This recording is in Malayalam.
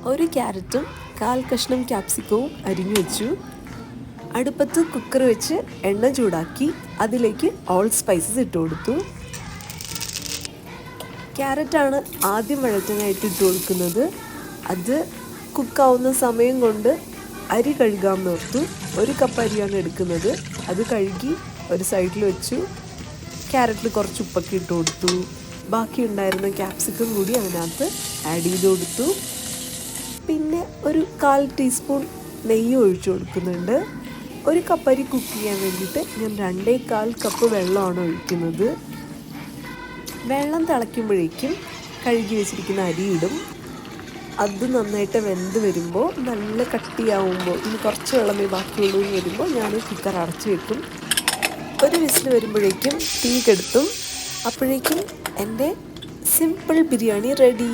ഒരു ക്യാരറ്റും 1/4 കഷ്ണം ക്യാപ്സിക്കവും അരിഞ്ഞു വെച്ചു. അടുപ്പത്ത് കുക്കർ വെച്ച് എണ്ണ ചൂടാക്കി അതിലേക്ക് ഓൾ സ്പൈസസ് ഇട്ട് കൊടുത്തു. ക്യാരറ്റാണ് ആദ്യം വഴറ്റാനായിട്ട് ഇട്ട് കൊടുക്കുന്നത്. അത് കുക്കാവുന്ന സമയം കൊണ്ട് അരി കഴുകാമെന്ന് ഓർത്തു. 1 കപ്പ് അരിയാണ് എടുക്കുന്നത്. അത് കഴുകി ഒരു സൈഡിൽ വെച്ചു. ക്യാരറ്റിൽ കുറച്ച് ഉപ്പൊക്കെ ഇട്ട് കൊടുത്തു. ബാക്കി ഉണ്ടായിരുന്ന ക്യാപ്സിക്കം കൂടി അതിനകത്ത് ആഡ് ചെയ്ത് കൊടുത്തു. പിന്നെ ഒരു 1/4 ടീസ്പൂൺ നെയ്യ് ഒഴിച്ചു കൊടുക്കുന്നുണ്ട്. 1 കപ്പ് അരി കുക്ക് ചെയ്യാൻ വേണ്ടിയിട്ട് ഞാൻ 2.25 കപ്പ് വെള്ളമാണ് ഒഴിക്കുന്നത്. വെള്ളം തിളയ്ക്കുമ്പോഴേക്കും കഴുകി വെച്ചിരിക്കുന്ന അരി ഇടും. അത് നന്നായിട്ട് വെന്ത് വരുമ്പോൾ നല്ല കട്ടിയാവുമ്പോൾ ഇനി കുറച്ച് വെള്ളമേ ബാക്കിയുള്ളൂ എന്ന് വരുമ്പോൾ ഞാൻ കുക്കർ അടച്ചു വെക്കും. ഒരു വിസിൽ വരുമ്പോഴേക്കും തീ കെടുത്തും. അപ്പോഴേക്കും എൻ്റെ സിമ്പിൾ ബിരിയാണി റെഡി.